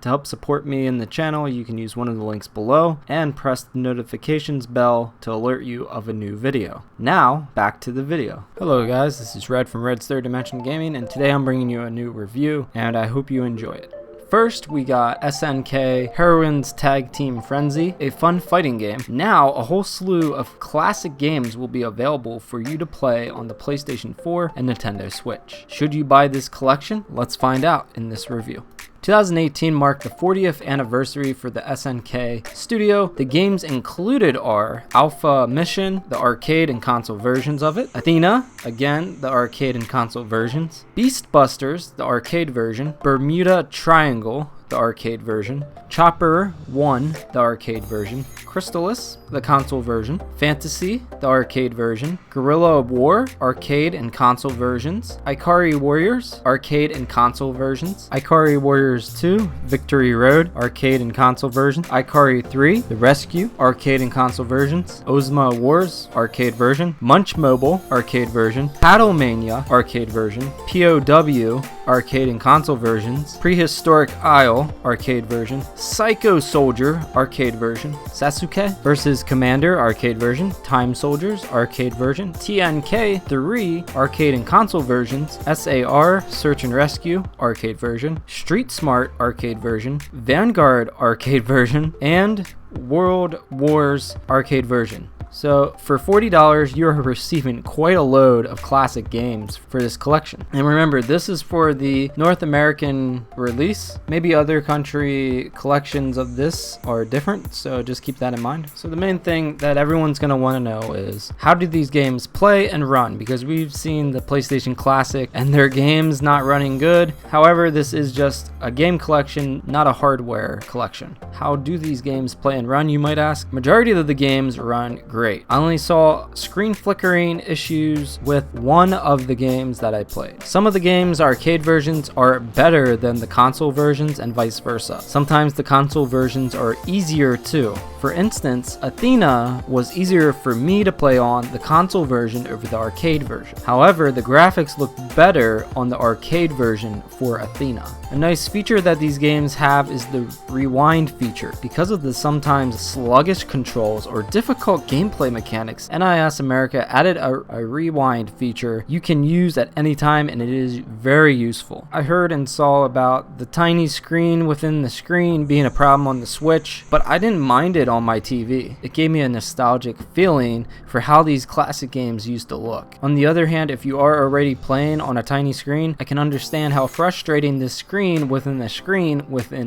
To help support me in the channel, you can use one of the links below and press the notifications bell to alert you of a new video. Now, back to the video. Hello guys, this is Red from Red's Third Dimension Gaming, and today I'm bringing you a new review, and I hope you enjoy it. First, we got SNK Heroines Tag Team Frenzy, a fun fighting game. Now, a whole slew of classic games will be available for you to play on the PlayStation 4 and Nintendo Switch. Should you buy this collection? Let's find out in this review. 2018 marked the 40th anniversary for the SNK studio. The games included are Alpha Mission, the arcade and console versions of it, Athena, again the arcade and console versions, Beast Busters, the arcade version, Bermuda Triangle, the arcade version, Chopper 1, the arcade version, Crystalis, the console version, Fantasy, the arcade version, Guerrilla War, arcade and console versions, Ikari Warriors, arcade and console versions, Ikari Warriors 2, Victory Road, arcade and console version, Ikari 3, The Rescue, arcade and console versions, Ozma Wars, arcade version, Munch Mobile, arcade version, Paddlemania, arcade version, POW, arcade and console versions, Prehistoric Isle, arcade version, Psycho Soldier, arcade version, Sasuke vs. Commander, arcade version, Time Soldiers, arcade version, TNK 3, arcade and console versions, SAR, Search and Rescue, arcade version, Street Smart, arcade version, Vanguard, arcade version, and World Wars, arcade version. So for $40, you're receiving quite a load of classic games for this collection. And remember, this is for the North American release. Maybe other country collections of this are different, so just keep that in mind. So the main thing that everyone's going to want to know is, how do these games play and run? Because we've seen the PlayStation Classic and their games not running good. However, this is just a game collection, not a hardware collection. How do these games play and run, you might ask? Majority of the games run great. I only saw screen flickering issues with one of the games that I played. Some of the games' arcade versions are better than the console versions and vice versa. Sometimes the console versions are easier too. For instance, Athena was easier for me to play on the console version over the arcade version. However, the graphics look better on the arcade version for Athena. A nice feature that these games have is the rewind feature. Because of the sometimes sluggish controls or difficult gameplay mechanics, NIS America added a rewind feature you can use at any time, and it is very useful. I heard and saw about the tiny screen within the screen being a problem on the Switch, but I didn't mind it on my TV. It gave me a nostalgic feeling for how these classic games used to look. On the other hand, if you are already playing on a tiny screen, I can understand how frustrating this screen within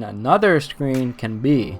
another screen can be.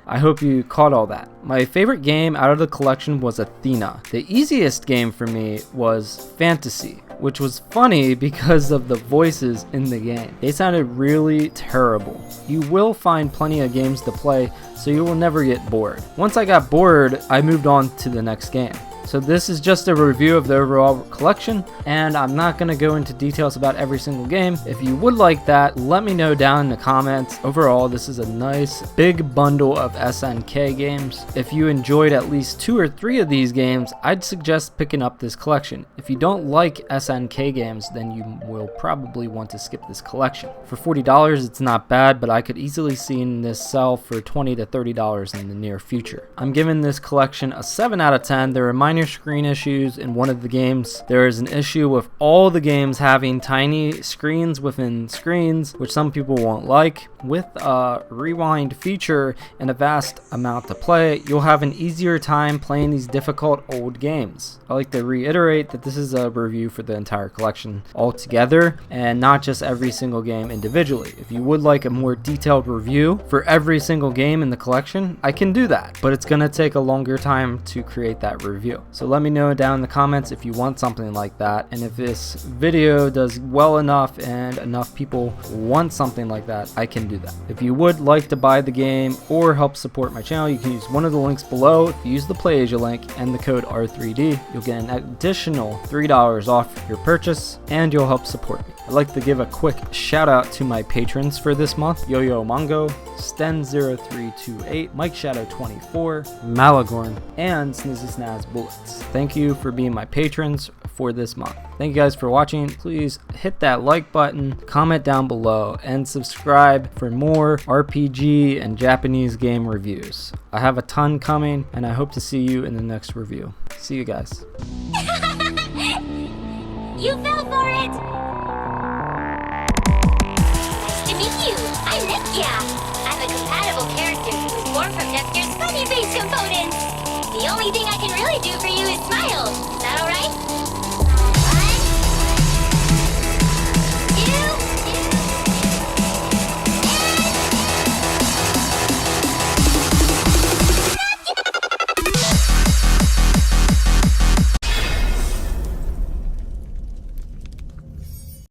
I hope you caught all that. My favorite game out of the collection was Athena. The easiest game for me was Fantasy, which was funny because of the voices in the game. They sounded really terrible. You will find plenty of games to play, so you will never get bored. Once I got bored, I moved on to the next game. So this is just a review of the overall collection, and I'm not going to go into details about every single game. If you would like that, let me know down in the comments. Overall, this is a nice big bundle of SNK games. If you enjoyed at least 2 or 3 of these games, I'd suggest picking up this collection. If you don't like SNK games, then you will probably want to skip this collection. For $40, it's not bad, but I could easily see this sell for $20 to $30 in the near future. I'm giving this collection a 7 out of 10. There are minor screen issues in one of the games. There is an issue with all the games having tiny screens within screens, which some people won't like. With a rewind feature and a vast amount to play, you'll have an easier time playing these difficult old games. I like to reiterate that this is a review for the entire collection altogether and not just every single game individually. If you would like a more detailed review for every single game in the collection, I can do that, but it's gonna take a longer time to create that review. So let me know down in the comments if you want something like that, and if this video does well enough and enough people want something like that, I can do that. If you would like to buy the game or help support my channel, you can use one of the links below. If you use the PlayAsia link and the code R3D, you'll get an additional $3 off your purchase, and you'll help support me. I'd like to give a quick shout out to my patrons for this month: Yo-Yo Mongo, Sten0328, Mike Shadow 24, Malagorn, and Snizzysnaz Bullets. Thank you for being my patrons for this month. Thank you guys for watching. Please hit that like button, comment down below, and subscribe for more RPG and Japanese game reviews. I have a ton coming, and I hope to see you in the next review. See you guys. You fell for it! Nice to meet you. I'm Neptia. I'm a compatible character who was born from Nepture's funny face components. The only thing I can really do for you is smile. Is that alright?